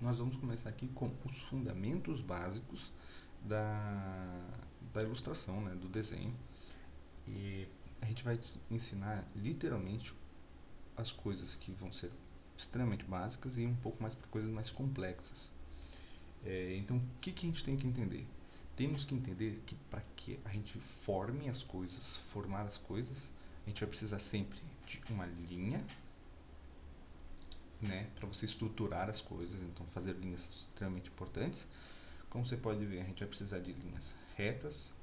Nós vamos começar aqui com os fundamentos básicos da ilustração, né, do desenho. E a gente vai ensinar literalmente as coisas que vão ser extremamente básicas e um pouco mais para coisas mais complexas. Então, o que a gente tem que entender? Temos que entender que para que a gente formar as coisas, a gente vai precisar sempre de uma linha, né, para você estruturar as coisas. Então, fazer linhas extremamente importantes. Como você pode ver, a gente vai precisar de linhas retas,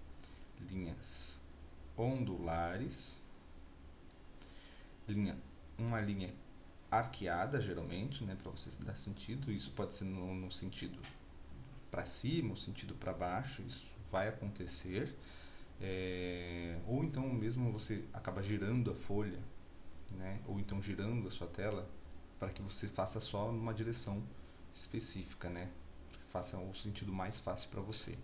linhas ondulares, uma linha arqueada geralmente, né, para você dar sentido. Isso pode ser no sentido para cima, no sentido para baixo, isso vai acontecer. Ou então mesmo você acaba girando a folha, né, ou então girando a sua tela para que você faça só numa direção específica, né, faça o sentido mais fácil para você.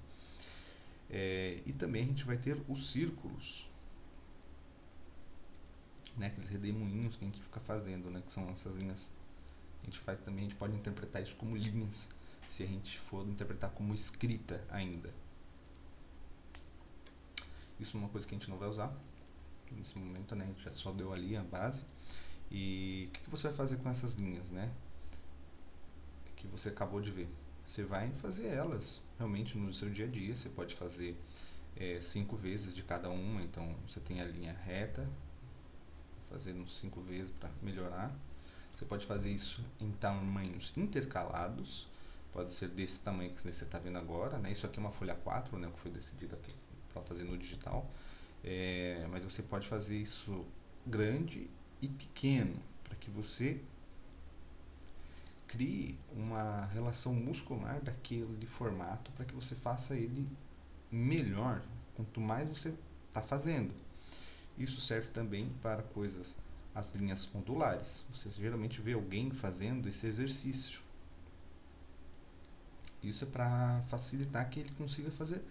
E também a gente vai ter os círculos, né, aqueles redemoinhos que a gente fica fazendo, né, que são essas linhas. A gente faz também, a gente pode interpretar isso como linhas, se a gente for interpretar como escrita ainda. Isso é uma coisa que a gente não vai usar nesse momento, né, a gente já só deu ali a base. E o que você vai fazer com essas linhas, né, que você acabou de ver? Você vai fazer elas realmente no seu dia a dia. Você pode fazer 5 vezes de cada uma. Então você tem a linha reta, fazendo 5 vezes para melhorar. Você pode fazer isso em tamanhos intercalados, pode ser desse tamanho que você está vendo agora, né? Isso aqui é uma folha 4, né, que foi decidido aqui para fazer no digital. Mas você pode fazer isso grande e pequeno, para que você crie uma relação muscular daquele formato, para que você faça ele melhor quanto mais você está fazendo. Isso serve também para coisas, as linhas ondulares. Você geralmente vê alguém fazendo esse exercício. Isso é para facilitar que ele consiga fazer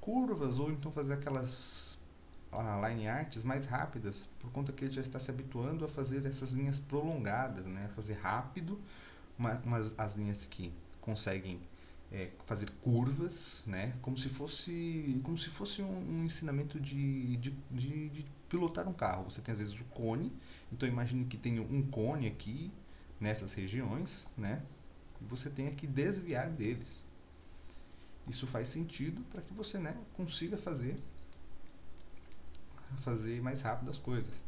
curvas ou então fazer aquelas line arts mais rápidas, por conta que ele já está se habituando a fazer essas linhas prolongadas, né? Fazer rápido, mas as linhas que conseguem fazer curvas, né? Como se fosse um ensinamento de pilotar um carro. Você tem às vezes o cone, então imagine que tem um cone aqui nessas regiões, né? E você tenha que desviar deles. Isso faz sentido para que você, né, consiga fazer mais rápido as coisas.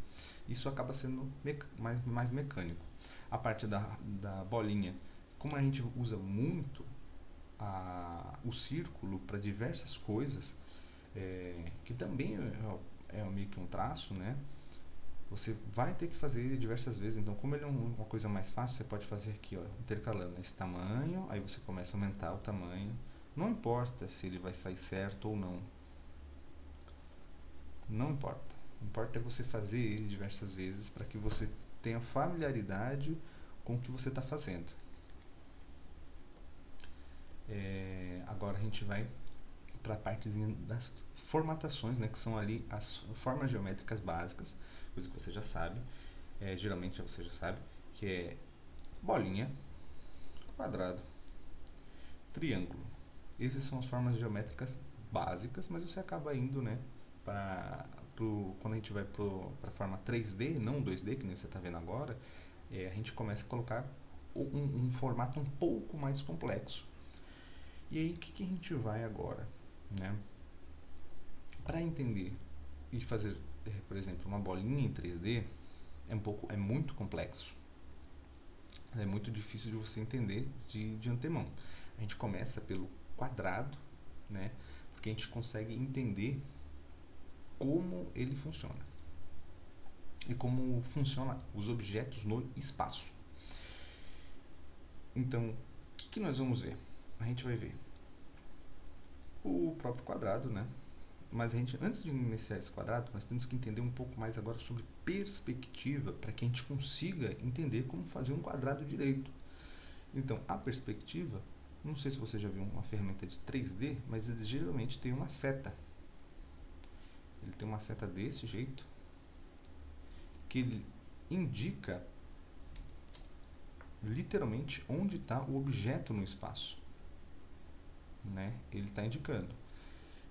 Isso acaba sendo mais mecânico. A parte da bolinha, como a gente usa muito o círculo para diversas coisas, que também é meio que um traço, né? Você vai ter que fazer diversas vezes. Então, como ele é uma coisa mais fácil, você pode fazer aqui, ó, intercalando esse tamanho, aí você começa a aumentar o tamanho. Não importa se ele vai sair certo ou não. Não importa. O que importa é você fazer ele diversas vezes para que você tenha familiaridade com o que você está fazendo. Agora a gente vai para a partezinha das formatações, né, que são ali as formas geométricas básicas, coisa que você já sabe, geralmente você já sabe, que é bolinha, quadrado, triângulo. Essas são as formas geométricas básicas, mas você acaba indo, né, quando a gente vai para a forma 3D, não 2D, que nem você está vendo agora, a gente começa a colocar um formato um pouco mais complexo. E aí, o que a gente vai agora, né? Para entender e fazer, por exemplo, uma bolinha em 3D, é muito complexo. É muito difícil de você entender de antemão. A gente começa pelo quadrado, né? Porque a gente consegue entender como ele funciona e como funcionam os objetos no espaço. Então, o que nós vamos ver? A gente vai ver o próprio quadrado, né? Mas antes de iniciar esse quadrado, nós temos que entender um pouco mais agora sobre perspectiva, para que a gente consiga entender como fazer um quadrado direito. Então, a perspectiva, não sei se você já viu uma ferramenta de 3D, mas ele geralmente tem uma seta. Ele tem uma seta desse jeito, que ele indica literalmente onde está o objeto no espaço, né? Ele está indicando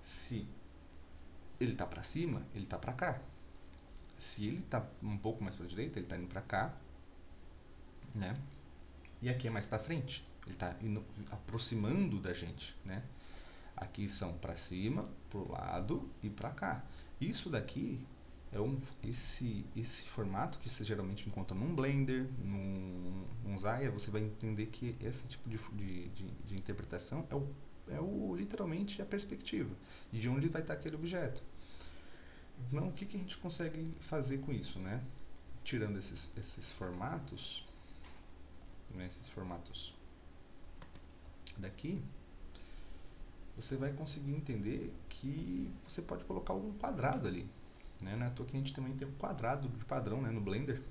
se ele está para cima, ele está para cá. Se ele está um pouco mais para a direita, ele está indo para cá, né? E aqui é mais para frente, ele está aproximando da gente, né? Aqui são para cima, para o lado e para cá. Isso daqui é esse formato que você geralmente encontra num Blender, num Zaya. Você vai entender que esse tipo de interpretação literalmente a perspectiva e de onde vai estar aquele objeto. Então, o que a gente consegue fazer com isso, né? Tirando esses formatos, né? Esses formatos daqui, você vai conseguir entender que você pode colocar um quadrado ali, né? Não é à toa que a gente também tem um quadrado de padrão, né, no Blender.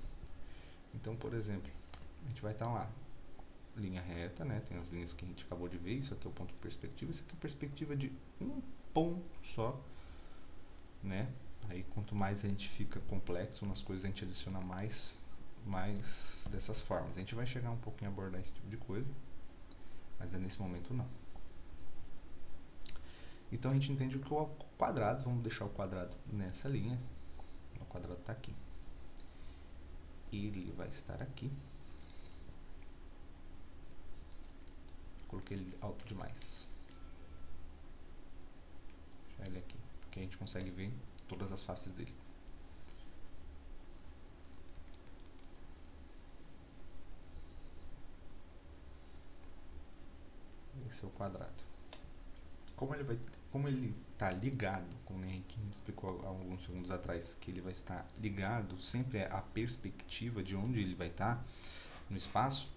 Então, por exemplo, a gente vai estar lá, linha reta, né? Tem as linhas que a gente acabou de ver. Isso aqui é o ponto de perspectiva. Isso aqui é a perspectiva de um ponto só, né? Aí quanto mais a gente fica complexo nas coisas, a gente adiciona mais dessas formas. A gente vai chegar um pouquinho a abordar esse tipo de coisa, mas é nesse momento não. Então a gente entende que o quadrado, vamos deixar o quadrado nessa linha. O quadrado está aqui. Ele vai estar aqui. Coloquei ele alto demais. Deixa ele aqui, porque a gente consegue ver todas as faces dele. Esse é o quadrado. Como ele está ligado, como a gente explicou há alguns segundos atrás, que ele vai estar ligado sempre à perspectiva de onde ele vai estar no espaço.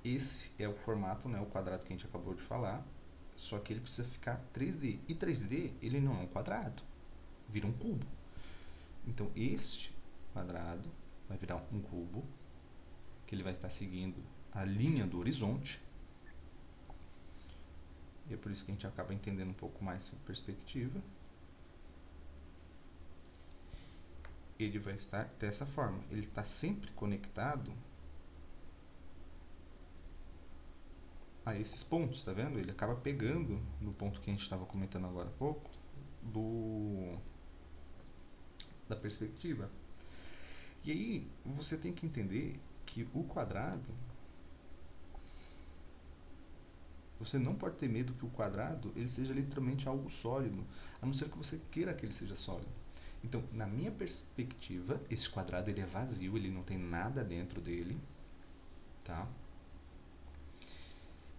Esse é o formato, né, o quadrado que a gente acabou de falar, só que ele precisa ficar 3D. E 3D, ele não é um quadrado, vira um cubo. Então, este quadrado vai virar um cubo, que ele vai estar seguindo a linha do horizonte. E é por isso que a gente acaba entendendo um pouco mais sobre perspectiva. Ele vai estar dessa forma. Ele está sempre conectado a esses pontos, tá vendo? Ele acaba pegando no ponto que a gente estava comentando agora há pouco, da perspectiva. E aí, você tem que entender que o quadrado, você não pode ter medo que o quadrado ele seja literalmente algo sólido, a não ser que você queira que ele seja sólido. Então, na minha perspectiva, esse quadrado ele é vazio, ele não tem nada dentro dele, tá?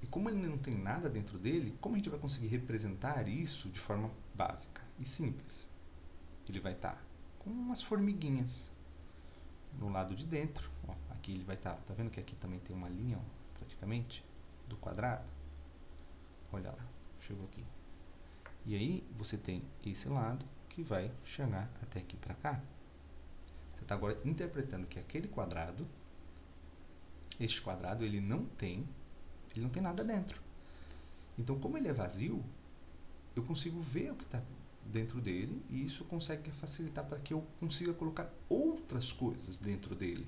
E como ele não tem nada dentro dele, como a gente vai conseguir representar isso de forma básica e simples? Ele vai estar com umas formiguinhas no lado de dentro. Ó, aqui ele vai estar, tá vendo que aqui também tem uma linha, ó, praticamente, do quadrado? Olha lá, chegou aqui. E aí você tem esse lado que vai chegar até aqui para cá. Você está agora interpretando que aquele quadrado, este quadrado, ele não tem nada dentro. Então, como ele é vazio, eu consigo ver o que está dentro dele e isso consegue facilitar para que eu consiga colocar outras coisas dentro dele.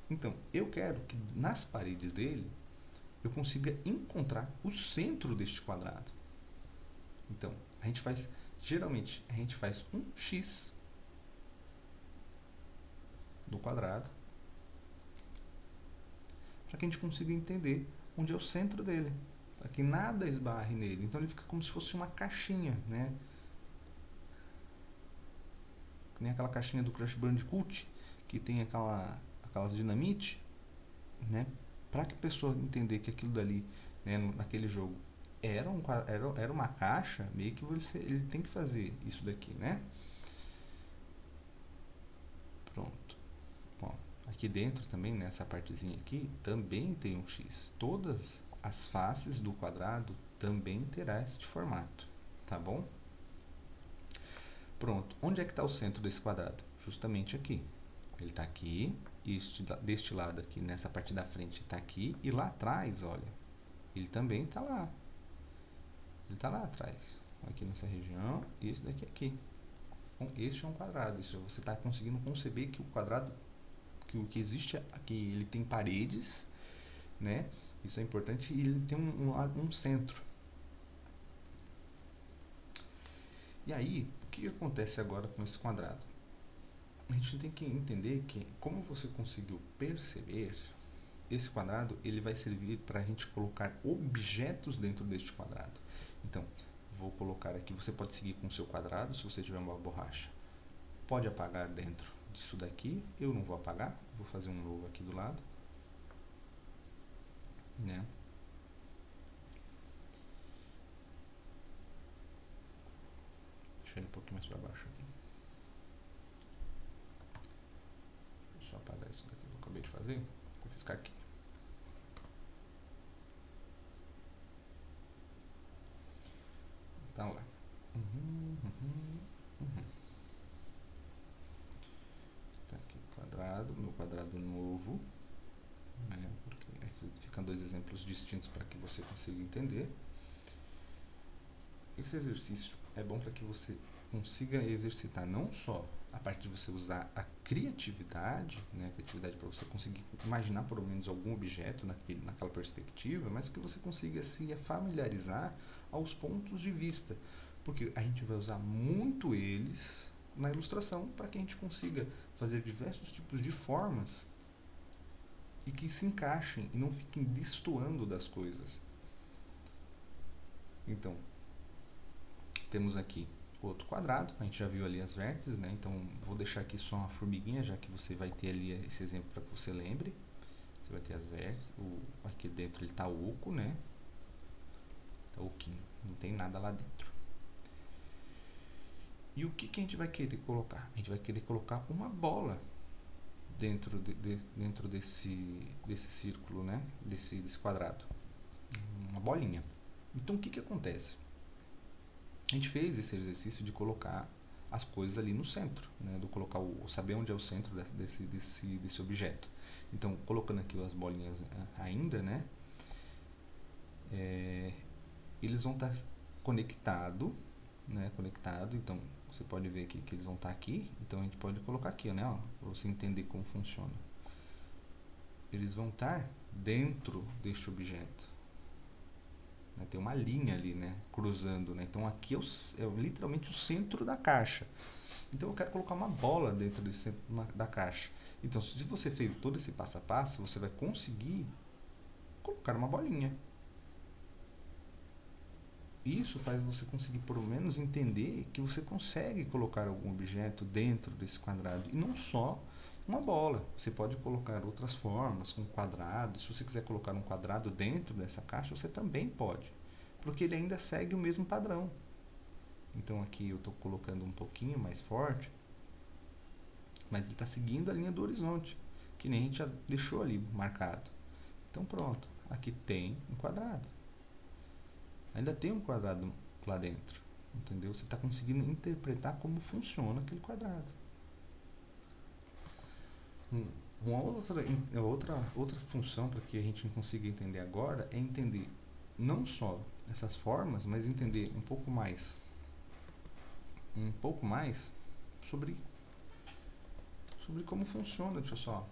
Então, eu quero que nas paredes dele eu consiga encontrar o centro deste quadrado. Então, geralmente a gente faz um X do quadrado para que a gente consiga entender onde é o centro dele, para que nada esbarre nele. Então ele fica como se fosse uma caixinha, né? Que nem aquela caixinha do Crash Bandicoot, que tem aquelas dinamite, né? Para que a pessoa entender que aquilo dali, né, naquele jogo era uma caixa, meio que ele tem que fazer isso daqui, né? Pronto. Ó, aqui dentro também, nessa partezinha aqui, também tem um X. Todas as faces do quadrado também terá este formato, tá bom? Pronto. Onde é que está o centro desse quadrado? Justamente aqui. Ele está aqui, deste lado aqui, nessa parte da frente está aqui, e lá atrás, olha, ele também está lá. Ele está lá atrás, aqui nessa região, e esse daqui aqui. Então, este é um quadrado. Isso você está conseguindo conceber que o quadrado que o que existe aqui, ele tem paredes, né? Isso é importante, e ele tem um centro. E aí, o que acontece agora com esse quadrado? A gente tem que entender que, como você conseguiu perceber, esse quadrado ele vai servir para a gente colocar objetos dentro deste quadrado. Então, vou colocar aqui, você pode seguir com o seu quadrado, se você tiver uma borracha. Pode apagar dentro disso daqui, eu não vou apagar, vou fazer um novo aqui do lado, né? Deixa ele um pouquinho mais para baixo aqui. Deixa eu apagar isso daqui que eu acabei de fazer, vou fiscar aqui. Então lá. Tá aqui quadrado, meu quadrado novo, né? Porque ficam dois exemplos distintos para que você consiga entender. Esse exercício é bom para que você consiga exercitar não só a parte de você usar a criatividade, né, a criatividade para você conseguir imaginar pelo menos algum objeto naquela perspectiva, mas que você consiga se familiarizar aos pontos de vista, porque a gente vai usar muito eles na ilustração para que a gente consiga fazer diversos tipos de formas e que se encaixem e não fiquem destoando das coisas. Então, temos aqui outro quadrado, a gente já viu ali as vértices, né? Então vou deixar aqui só uma formiguinha, já que você vai ter ali esse exemplo para que você lembre. Você vai ter as vértices, aqui dentro ele está oco, né? Está oquinho, não tem nada lá dentro. E o que a gente vai querer colocar? A gente vai querer colocar uma bola dentro desse círculo, né? Desse quadrado, uma bolinha. Então o que acontece? A gente fez esse exercício de colocar as coisas ali no centro, né? Do colocar saber onde é o centro desse objeto. Então, colocando aqui as bolinhas ainda, né? Eles vão estar conectados, né? Então, você pode ver aqui que eles vão estar aqui. Então, a gente pode colocar aqui, né? Para você entender como funciona. Eles vão estar dentro deste objeto. Tem uma linha ali, né, cruzando, né? Então aqui é literalmente o centro da caixa. Então eu quero colocar uma bola dentro da caixa. Então se você fez todo esse passo a passo, você vai conseguir colocar uma bolinha. Isso faz você conseguir pelo menos entender que você consegue colocar algum objeto dentro desse quadrado. E não só uma bola. Você pode colocar outras formas, com quadrado. Se você quiser colocar um quadrado dentro dessa caixa, você também pode. Porque ele ainda segue o mesmo padrão. Então aqui eu estou colocando um pouquinho mais forte. Mas ele está seguindo a linha do horizonte. Que nem a gente já deixou ali marcado. Então pronto. Aqui tem um quadrado. Ainda tem um quadrado lá dentro. Entendeu? Você está conseguindo interpretar como funciona aquele quadrado. Uma outra função para que a gente consiga entender agora é entender não só essas formas, mas entender um pouco mais sobre como funciona. Deixa eu só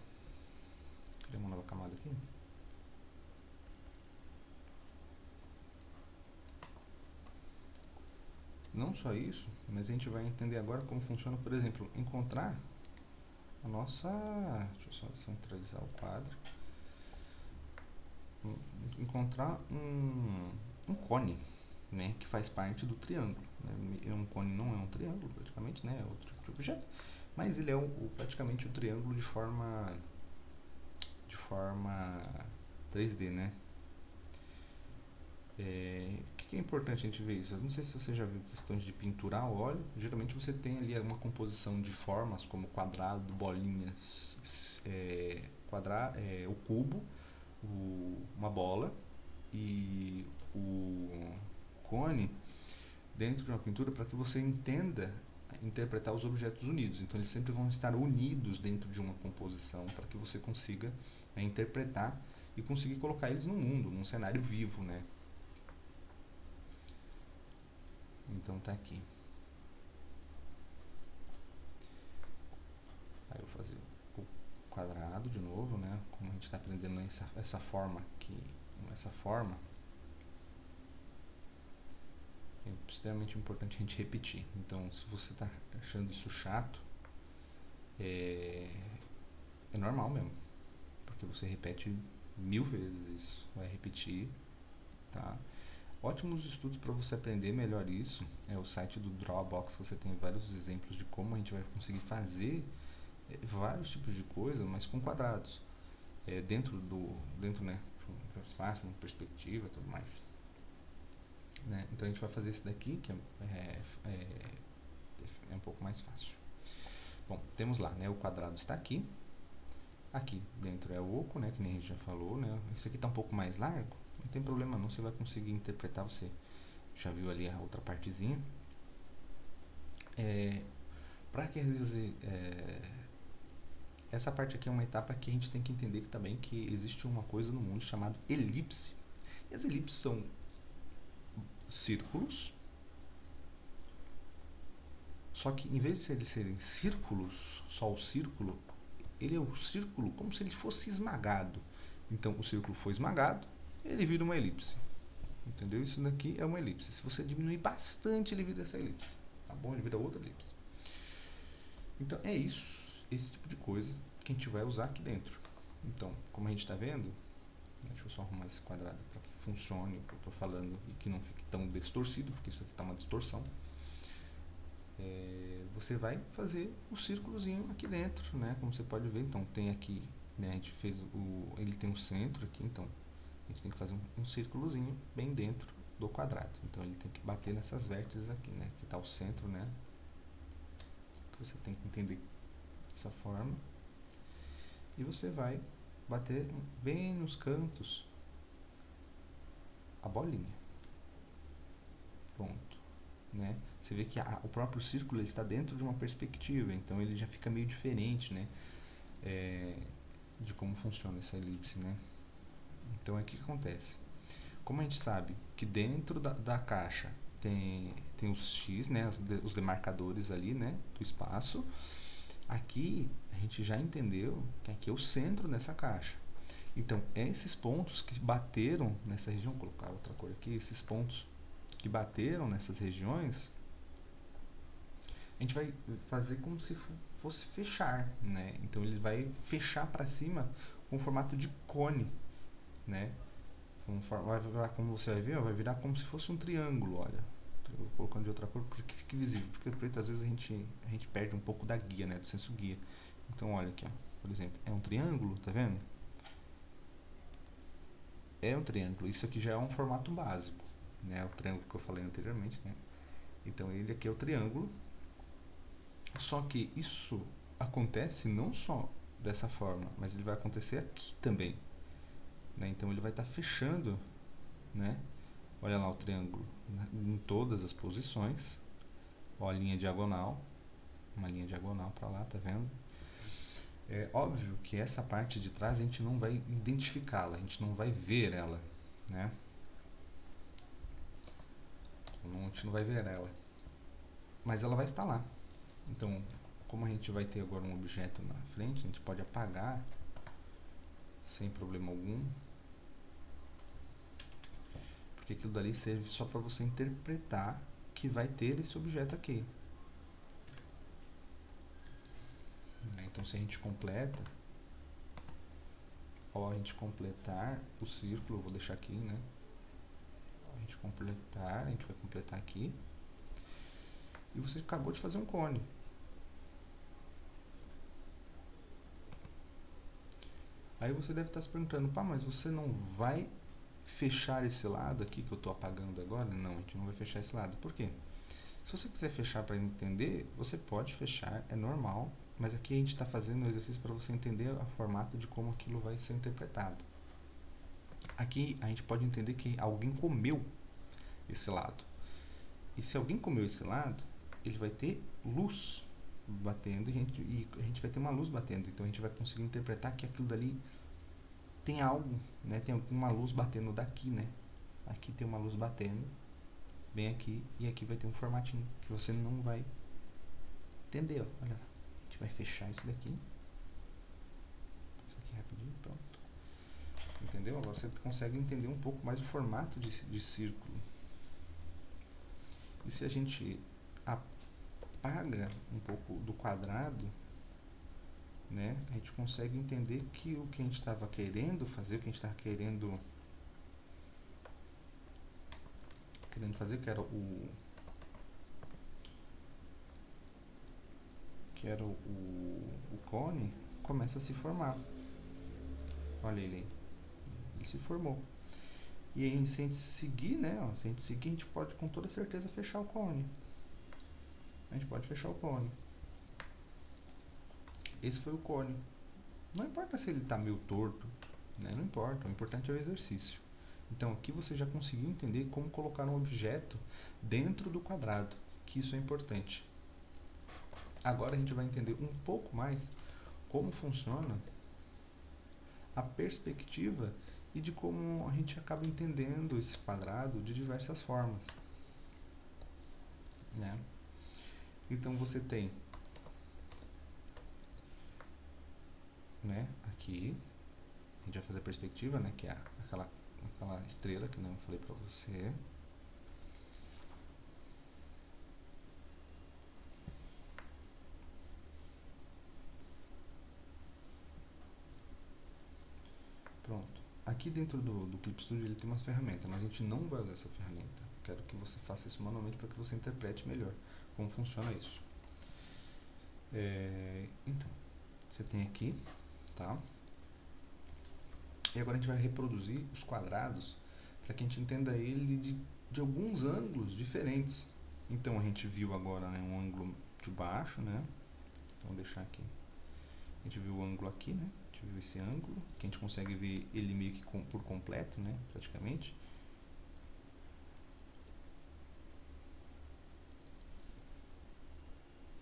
criar uma nova camada aqui. Não só isso, mas a gente vai entender agora como funciona, por exemplo, encontrar a nossa... Deixa eu só centralizar o quadro. Encontrar um cone, né, que faz parte do triângulo. Né? Um cone não é um triângulo, praticamente, né? É outro tipo de objeto, mas ele é praticamente o triângulo de forma 3D, né? O que é importante a gente ver isso? Eu não sei se você já viu questões de pinturar o óleo. Geralmente você tem ali uma composição de formas como quadrado, bolinhas, o cubo, uma bola e o cone dentro de uma pintura para que você entenda interpretar os objetos unidos. Então eles sempre vão estar unidos dentro de uma composição para que você consiga interpretar e conseguir colocar eles no mundo, num cenário vivo, né? Então tá aqui. Aí eu vou fazer o quadrado de novo, né? Como a gente está aprendendo essa forma aqui, essa forma, é extremamente importante a gente repetir. Então, se você está achando isso chato, é normal mesmo, porque você repete 1000 vezes isso, vai repetir, tá? Ótimos estudos para você aprender melhor isso é o site do Drawbox. Você tem vários exemplos de como a gente vai conseguir fazer vários tipos de coisa, mas com quadrados, dentro né, de um espaço, de uma perspectiva, tudo mais, né? Então a gente vai fazer esse daqui que é um pouco mais fácil. Bom, temos lá, né? O quadrado está aqui. Aqui dentro é o oco, né? Que nem a gente já falou, né? Isso aqui está um pouco mais largo. Não tem problema não, você vai conseguir interpretar, você já viu ali a outra partezinha. Para que essa parte aqui é uma etapa que a gente tem que entender também que existe uma coisa no mundo chamada elipse. E as elipses são círculos, só que em vez de eles serem círculos, só o círculo, ele é o círculo como se ele fosse esmagado. Então o círculo foi esmagado, ele vira uma elipse. Entendeu? Isso daqui é uma elipse. Se você diminuir bastante, ele vira essa elipse. Tá bom? Ele vira outra elipse. Então é isso, esse tipo de coisa que a gente vai usar aqui dentro. Então, como a gente está vendo, deixa eu só arrumar esse quadrado para que funcione o que eu estou falando e que não fique tão distorcido, porque isso aqui está uma distorção. Você vai fazer o círculozinho aqui dentro, né? Como você pode ver, então tem aqui, né? A gente fez ele tem um centro aqui, então a gente tem que fazer um círculozinho bem dentro do quadrado. Então ele tem que bater nessas vértices aqui, né? Que está o centro, né? Que você tem que entender dessa forma. E você vai bater bem nos cantos a bolinha. Pronto, né? Você vê que o próprio círculo está dentro de uma perspectiva, então ele já fica meio diferente, né? De como funciona essa elipse, né? Então, o que acontece? Como a gente sabe que dentro da caixa tem os X, né? Os demarcadores ali, né? Do espaço. Aqui, a gente já entendeu que aqui é o centro dessa caixa. Então, esses pontos que bateram nessa região, vou colocar outra cor aqui, esses pontos que bateram nessas regiões, a gente vai fazer como se fosse fechar, né? Então ele vai fechar para cima com formato de cone, né? Vai virar, como você vai ver, vai virar como se fosse um triângulo, olha. Estou colocando de outra cor porque fique visível, porque o preto às vezes a gente perde um pouco da guia, né? Do senso guia. Então olha aqui, ó, por exemplo, é um triângulo, tá vendo? É um triângulo. Isso aqui já é um formato básico, né? O triângulo que eu falei anteriormente, né? Então ele aqui é o triângulo. Só que isso acontece não só dessa forma, mas ele vai acontecer aqui também, né? Então ele vai estar fechando, né? Olha lá o triângulo em todas as posições. Ó, a linha diagonal, uma linha diagonal para lá, tá vendo? É óbvio que essa parte de trás a gente não vai identificá-la, a gente não vai ver ela, né? A gente não vai ver ela, mas ela vai estar lá. Então, como a gente vai ter agora um objeto na frente, a gente pode apagar sem problema algum, porque aquilo dali serve só para você interpretar que vai ter esse objeto aqui. Então, se a gente completa, ao a gente completar o círculo, eu vou deixar aqui, né? A gente vai completar aqui. E você acabou de fazer um cone. Aí você deve estar se perguntando, pá, mas você não vai fechar esse lado aqui que eu estou apagando agora? Não, a gente não vai fechar esse lado. Por quê? Se você quiser fechar para entender, você pode fechar, é normal, mas aqui a gente está fazendo um exercício para você entender o formato de como aquilo vai ser interpretado. Aqui a gente pode entender que alguém comeu esse lado. E se alguém comeu esse lado, ele vai ter luz batendo e a gente vai ter uma luz batendo. Então a gente vai conseguir interpretar que aquilo dali tem algo, né? Tem uma luz batendo daqui, né? Aqui tem uma luz batendo, bem aqui, e aqui vai ter um formatinho que você não vai entender, ó. Olha lá. A gente vai fechar isso daqui. entendeu? Agora você consegue entender um pouco mais o formato de círculo. E se a gente apaga um pouco do quadrado, né, a gente consegue entender que o que a gente estava querendo fazer, o que a gente estava querendo fazer, que era o cone, começa a se formar. Olha ele se formou. E aí, se a gente seguir, né, ó, se a gente seguir, a gente pode com toda certeza fechar o cone. A gente pode fechar o cone. Esse foi o cone. Não importa se ele está meio torto, né, não importa, o importante é o exercício. Então aqui você já conseguiu entender como colocar um objeto dentro do quadrado, que isso é importante. Agora a gente vai entender um pouco mais como funciona a perspectiva e de como a gente acaba entendendo esse quadrado de diversas formas, né? Então você tem, né, aqui a gente vai fazer a perspectiva, né, que é aquela estrela que eu falei para você. Pronto. Aqui dentro do Clip Studio ele tem uma ferramenta, mas a gente não vai usar essa ferramenta. Quero que você faça isso manualmente para que você interprete melhor como funciona isso. Então, você tem aqui, tá? E agora a gente vai reproduzir os quadrados para que a gente entenda ele de alguns ângulos diferentes. Então a gente viu agora, né, um ângulo de baixo, né? Vamos deixar aqui. A gente viu o ângulo aqui, né? A gente viu esse ângulo, que a gente consegue ver ele meio que por completo, né? Praticamente.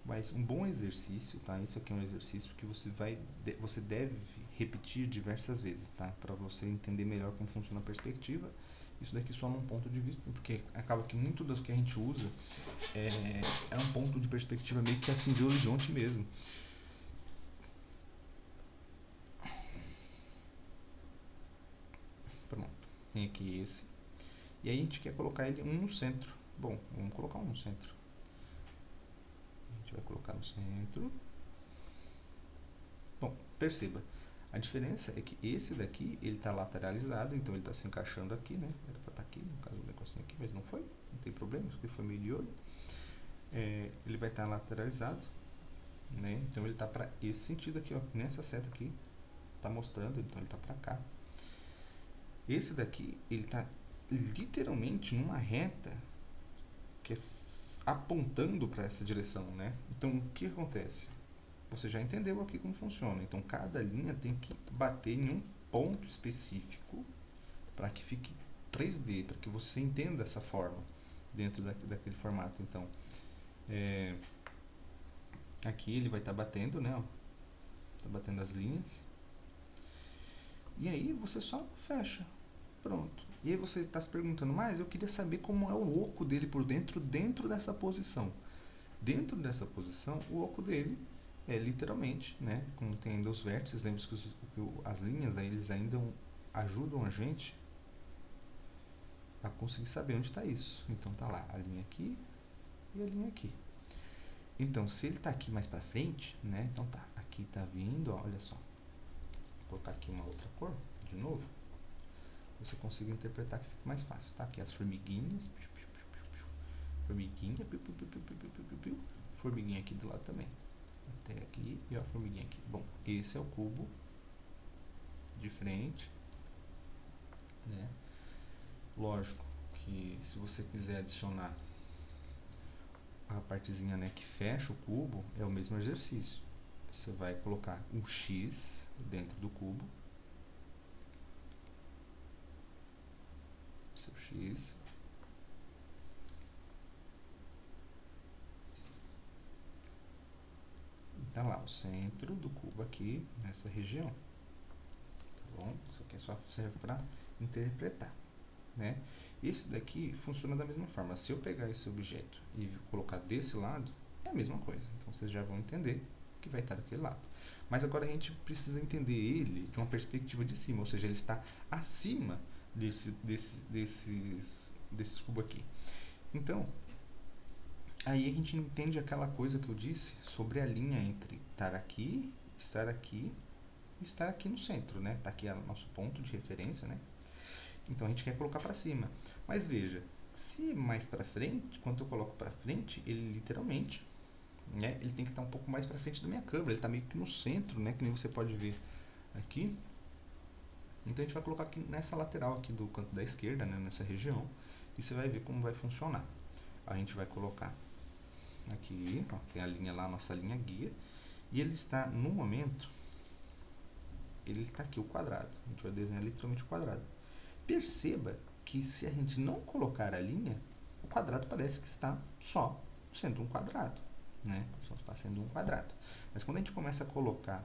Mas um bom exercício, tá? Isso aqui é um exercício que você deve repetir diversas vezes, tá? Para você entender melhor como funciona a perspectiva. Isso daqui só num ponto de vista, porque acaba que muito das que a gente usa é um ponto de perspectiva meio que assim de horizonte mesmo. Pronto, tem aqui esse. E aí a gente quer colocar ele um no centro. Bom, vamos colocar um no centro. A gente vai colocar no centro. Bom, perceba, a diferença é que esse daqui, ele está lateralizado, então ele está se encaixando aqui, né? Era para estar aqui, no caso o negocinho aqui, mas não foi, não tem problema, isso aqui foi meio de olho. Ele vai estar lateralizado, né? Então ele está para esse sentido aqui, ó, nessa seta aqui, está mostrando, então ele está para cá. Esse daqui, ele está literalmente numa reta que é apontando para essa direção, né? Então o que acontece? Você já entendeu aqui como funciona. Então cada linha tem que bater em um ponto específico para que fique 3D, para que você entenda essa forma dentro daquele formato. Então aqui ele vai estar batendo, né? Tá batendo as linhas. E aí você só fecha. Pronto. E aí você está se perguntando, mas eu queria saber como é o oco dele por dentro dessa posição. Dentro dessa posição, o oco dele é literalmente, né, como tem ainda os vértices, lembre-se que as linhas aí, eles ainda ajudam a gente a conseguir saber onde está isso. Então tá lá a linha aqui e a linha aqui. Então se ele está aqui mais para frente, né, então tá, aqui está vindo, ó, olha só. Vou colocar aqui uma outra cor de novo. Você consiga interpretar que fica mais fácil, tá? Aqui as formiguinhas, formiguinha, formiguinha aqui do lado também. Até aqui e a formiguinha aqui. Bom, esse é o cubo de frente, né? Lógico que se você quiser adicionar a partezinha, né, que fecha o cubo, é o mesmo exercício. Você vai colocar um X dentro do cubo, seu X, tá lá o centro do cubo aqui nessa região, tá bom? Isso aqui só serve para interpretar, né? Esse daqui funciona da mesma forma. Se eu pegar esse objeto e colocar desse lado, é a mesma coisa. Então vocês já vão entender que vai estar daquele lado. Mas agora a gente precisa entender ele de uma perspectiva de cima, ou seja, ele está acima desses cubos aqui. Então, aí a gente entende aquela coisa que eu disse sobre a linha entre estar aqui e estar aqui no centro, né? Tá aqui o nosso ponto de referência, né? Então a gente quer colocar para cima. Mas veja, se mais para frente, quando eu coloco para frente, ele literalmente, né, ele tem que estar um pouco mais para frente da minha câmera. Ele está meio que no centro, né, que nem você pode ver aqui. Então a gente vai colocar aqui nessa lateral aqui do canto da esquerda, né, nessa região, e você vai ver como vai funcionar. A gente vai colocar aqui, ó, tem a linha lá, a nossa linha guia, e ele está, no momento, ele está aqui o quadrado. A gente vai desenhar literalmente o quadrado. Perceba que se a gente não colocar a linha, o quadrado parece que está só sendo um quadrado, né? Só está sendo um quadrado. Mas quando a gente começa a colocar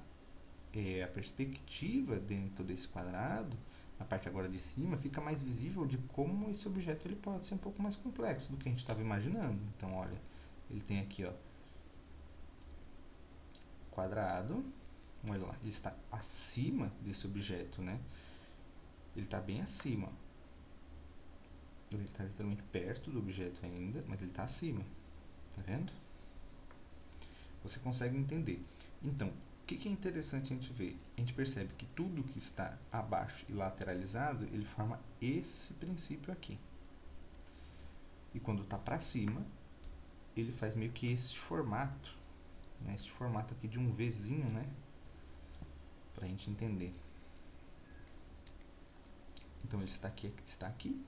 a perspectiva dentro desse quadrado, na parte agora de cima, fica mais visível de como esse objeto ele pode ser um pouco mais complexo do que a gente estava imaginando. Então, olha, ele tem aqui, ó, quadrado, olha lá, ele está acima desse objeto, né? Ele está bem acima. Ele está literalmente perto do objeto ainda, mas ele está acima. Tá vendo? Você consegue entender. Então, o que é interessante a gente ver? A gente percebe que tudo que está abaixo e lateralizado, ele forma esse princípio aqui. E quando está para cima, ele faz meio que esse formato, né? Esse formato aqui de um Vzinho, né? Para a gente entender. Então, ele está aqui, está aqui.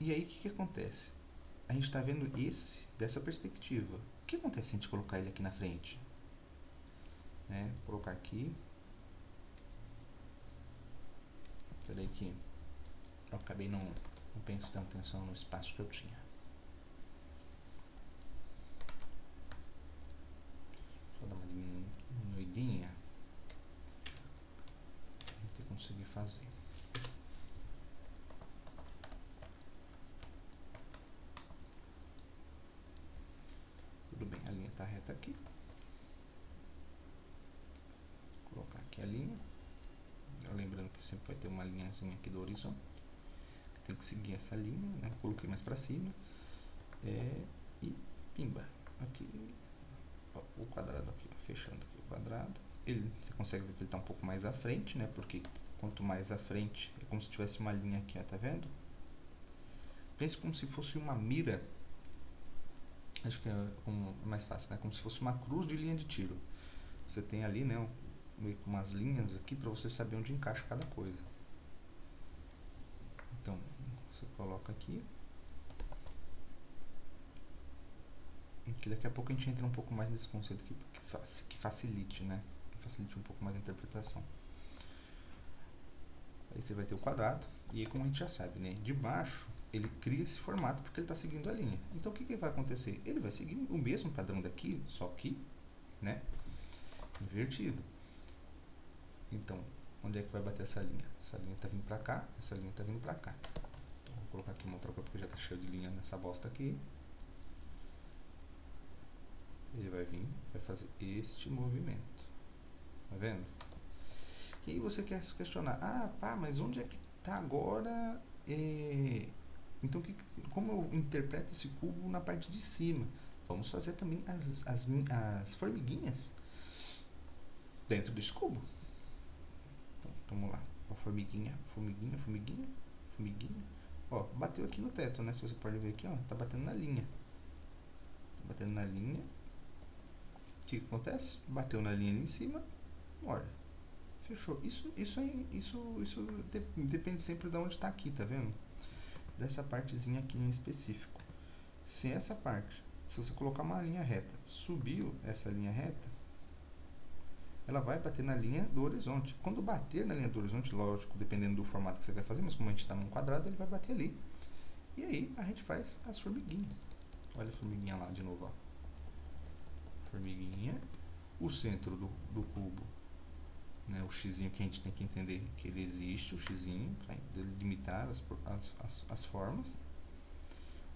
E aí, o que acontece? A gente está vendo esse dessa perspectiva. O que acontece se a gente colocar ele aqui na frente? Vou colocar aqui. Peraí que eu acabei não prestando atenção no espaço que eu tinha. Só dar uma diminuidinha para conseguir fazer. Tudo bem, a linha está reta aqui. Vou colocar aqui a linha. Lembrando que sempre vai ter uma linhazinha aqui do horizonte. Tem que seguir essa linha, né? Coloquei mais para cima. E pimba. Aqui, ó, o quadrado aqui, ó, fechando aqui o quadrado. Você consegue ver que ele está um pouco mais à frente, né? Porque quanto mais à frente, é como se tivesse uma linha aqui, ó, tá vendo? Pense como se fosse uma mira. Acho que é mais fácil, né? Como se fosse uma cruz de linha de tiro. Você tem ali, né, meio que umas linhas aqui para você saber onde encaixa cada coisa. Então, você coloca aqui. Que daqui a pouco a gente entra um pouco mais nesse conceito aqui, que facilite, né? Que facilite um pouco mais a interpretação. Aí você vai ter o quadrado, e aí como a gente já sabe, né? De baixo, ele cria esse formato porque ele está seguindo a linha. Então o que vai acontecer? Ele vai seguir o mesmo padrão daqui, só que, né? Invertido. Então, onde é que vai bater essa linha? Essa linha está vindo para cá, essa linha está vindo para cá. Então, vou colocar aqui uma outra cor porque já está cheio de linha nessa bosta aqui. Ele vai vir, vai fazer este movimento. Tá vendo? E aí você quer se questionar, mas onde é que está agora? Então, como eu interpreto esse cubo na parte de cima? Vamos fazer também as formiguinhas dentro desse cubo. Então, vamos lá. Ó, formiguinha. Ó, bateu aqui no teto, né? Se você pode ver aqui, ó, tá batendo na linha. Tá batendo na linha. O que acontece? Bateu na linha ali em cima. Olha. Fechou. Isso depende sempre de onde está aqui, tá vendo? Dessa partezinha aqui em específico. Se essa parte, se você colocar uma linha reta, subiu essa linha reta, ela vai bater na linha do horizonte. Quando bater na linha do horizonte, lógico, dependendo do formato que você vai fazer, mas como a gente está num quadrado, ele vai bater ali. E aí a gente faz as formiguinhas. Olha a formiguinha lá de novo, ó. Formiguinha. O centro do cubo, né, o xizinho que a gente tem que entender que ele existe, o xizinho, para delimitar as formas.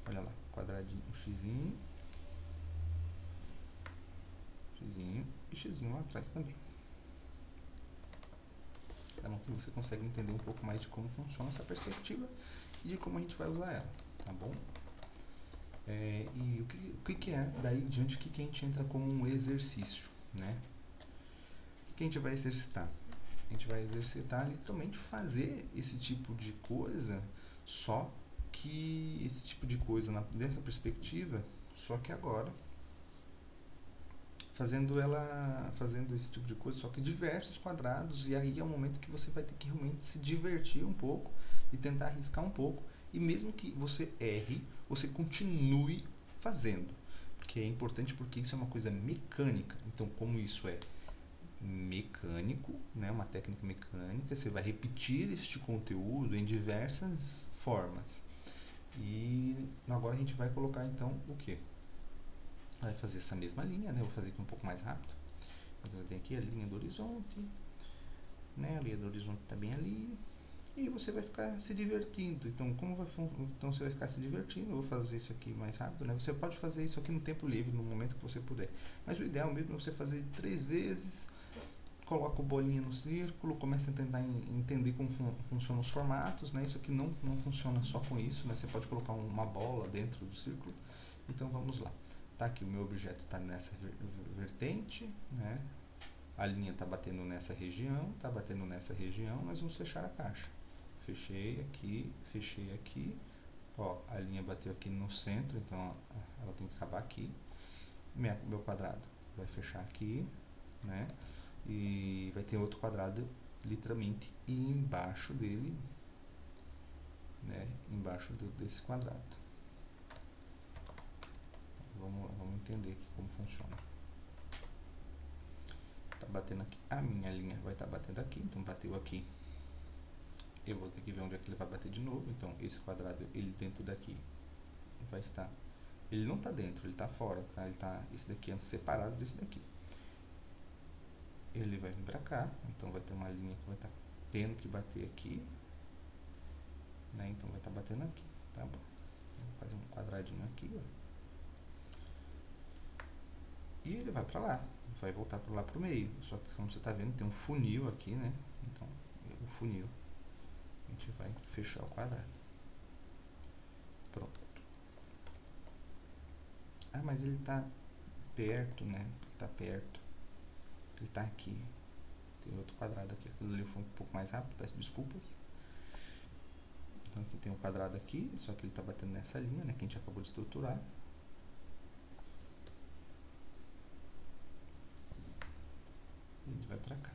Olha lá, quadradinho, o xizinho, e x lá atrás também. Então aqui você consegue entender um pouco mais de como funciona essa perspectiva e de como a gente vai usar ela, tá bom? E o que é, daí em diante, o que a gente entra como um exercício, né? O que a gente vai exercitar? A gente vai exercitar literalmente fazer esse tipo de coisa, só que esse tipo de coisa dessa perspectiva, só que agora fazendo esse tipo de coisa, só que diversos quadrados, e aí é o momento que você vai ter que realmente se divertir um pouco e tentar arriscar um pouco, e mesmo que você erre, você continue fazendo, porque é importante, porque isso é uma coisa mecânica. Então, como isso é mecânico, né, uma técnica mecânica, você vai repetir este conteúdo em diversas formas. E agora a gente vai colocar então o que? Vai fazer essa mesma linha, né? Vou fazer aqui um pouco mais rápido. Então, eu tenho aqui a linha do horizonte, né? A linha do horizonte está bem ali. E você vai ficar se divertindo. Então, então você vai ficar se divertindo. Eu vou fazer isso aqui mais rápido, né? Você pode fazer isso aqui no tempo livre, no momento que você puder. Mas o ideal mesmo é você fazer 3 vezes. Coloca o bolinha no círculo, começa a tentar entender como funcionam os formatos, né? Isso aqui não funciona só com isso, né? Você pode colocar uma bola dentro do círculo. Então vamos lá. Tá aqui, o meu objeto está nessa vertente, né? A linha está batendo nessa região, nós vamos fechar a caixa. Fechei aqui, ó, a linha bateu aqui no centro, então ela tem que acabar aqui. Meu quadrado vai fechar aqui, né? E vai ter outro quadrado literalmente embaixo dele, né? Embaixo desse quadrado. Vamos entender aqui como funciona. Tá batendo aqui, a minha linha vai estar batendo aqui, então bateu aqui. Eu vou ter que ver onde é que ele vai bater de novo. Então esse quadrado, ele dentro daqui vai estar, ele não está dentro, ele está fora, tá? Esse daqui é separado desse daqui. Ele vai vir para cá, então vai ter uma linha que vai estar tendo que bater aqui, né? Então vai estar batendo aqui, tá bom? Vou fazer um quadradinho aqui, ó. E ele vai para lá, vai voltar para lá pro meio. Só que como você está vendo, tem um funil aqui, né? Então o funil, a gente vai fechar o quadrado. Pronto. Ah, mas ele está perto, né? Está perto. Ele está aqui. Tem outro quadrado aqui. Aquilo ali foi um pouco mais rápido, peço desculpas. Então aqui tem um quadrado aqui, só que ele está batendo nessa linha, né? Que a gente acabou de estruturar. E ele vai para cá.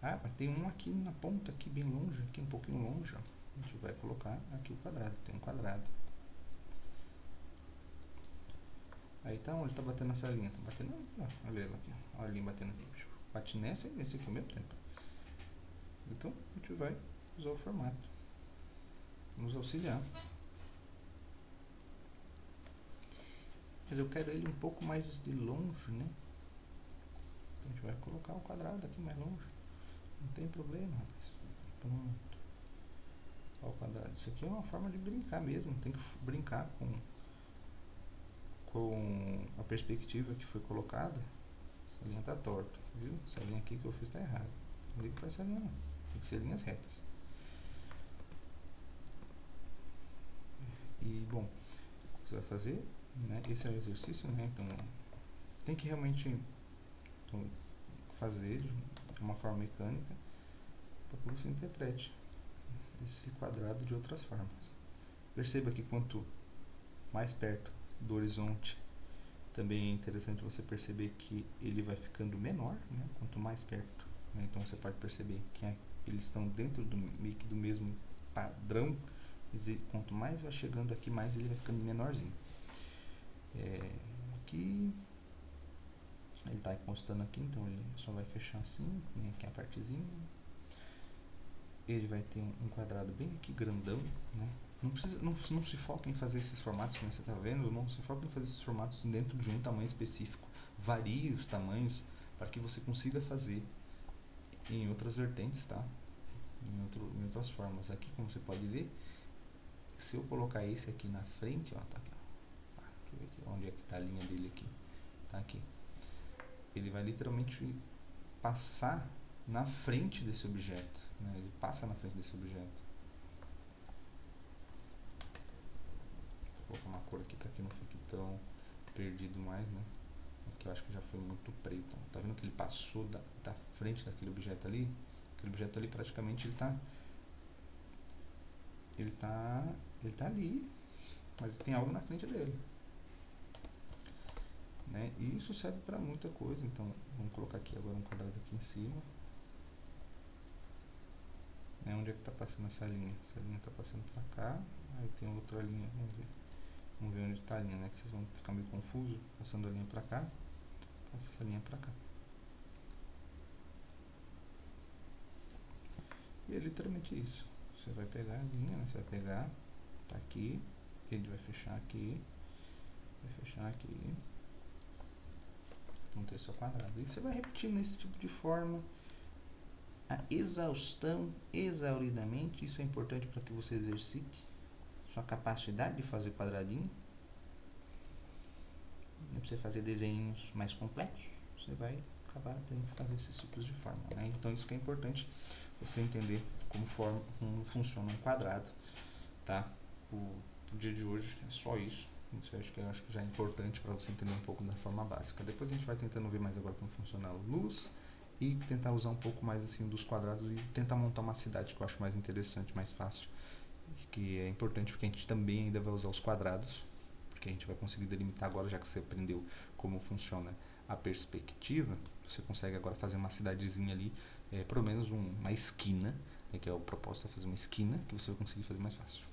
Ah, mas tem um aqui na ponta, aqui bem longe, aqui um pouquinho longe, ó. A gente vai colocar aqui o quadrado, tem um quadrado. Aí tá onde tá batendo essa linha? Tá batendo, ó, olha ela aqui, ó. Olha a linha batendo aqui. Bate nessa e nesse aqui ao mesmo tempo. Então a gente vai usar o formato, nos auxiliar. Mas eu quero ele um pouco mais de longe, né? Então a gente vai colocar o quadrado aqui mais longe. Não tem problema, rapaz. Pronto. Olha o quadrado. Isso aqui é uma forma de brincar mesmo. Tem que brincar com a perspectiva que foi colocada. Essa linha tá torta, viu? Essa linha aqui que eu fiz tá errada. Não liga pra essa linha não. Tem que ser linhas retas. E bom, o que você vai fazer, né? Esse é o exercício, né? Então tem que realmente fazer de uma forma mecânica para que você interprete esse quadrado de outras formas. Perceba que quanto mais perto do horizonte, também é interessante você perceber que ele vai ficando menor, né? Quanto mais perto, né? Então você pode perceber que eles estão dentro meio que do mesmo padrão. Quanto mais vai chegando aqui, mais ele vai ficando menorzinho. Aqui ele está encostando aqui, então ele só vai fechar assim, né? Aqui a partezinha. Ele vai ter um quadrado bem aqui grandão, né? Não se foca em fazer esses formatos como você está vendo, não se foca em fazer esses formatos dentro de um tamanho específico. Varie os tamanhos para que você consiga fazer em outras vertentes, tá? Em outras formas. Aqui, como você pode ver, se eu colocar esse aqui na frente, ó, tá aqui, ó. Deixa eu ver aqui, onde é que está a linha dele aqui? Tá aqui. ele vai literalmente passar na frente desse objeto, né? Ele passa na frente desse objeto. Vou colocar uma cor aqui para que não fique tão perdido mais, né? Aqui eu acho que já foi muito preto. Tá vendo que ele passou da frente daquele objeto ali? Aquele objeto ali praticamente ele tá ali, mas tem algo na frente dele, né? E isso serve para muita coisa. Então vamos colocar aqui agora um quadrado aqui em cima. Onde é que está passando essa linha? Essa linha está passando para cá, aí tem outra linha, vamos ver onde está a linha, né? Que vocês vão ficar meio confusos, passando a linha para cá, passa essa linha para cá. E é literalmente isso. Você vai pegar a linha, né? Você vai pegar, tá aqui, ele vai fechar aqui, vão ter seu quadrado. E você vai repetindo esse tipo de forma, a exaustão, exauridamente. Isso é importante para que você exercite sua capacidade de fazer quadradinho. Para você fazer desenhos mais complexos, você vai acabar tendo que fazer esses tipos de forma, né? Então isso que é importante você entender como funciona um quadrado, tá? O dia de hoje é só isso. Isso eu acho que já é importante para você entender um pouco da forma básica. Depois a gente vai tentando ver mais agora como funciona a luz e tentar usar um pouco mais assim dos quadrados e tentar montar uma cidade que eu acho mais interessante, mais fácil, que é importante porque a gente também ainda vai usar os quadrados, porque a gente vai conseguir delimitar agora, já que você aprendeu como funciona a perspectiva, você consegue agora fazer uma cidadezinha ali, pelo menos uma esquina, que é o propósito, é fazer uma esquina que você vai conseguir fazer mais fácil.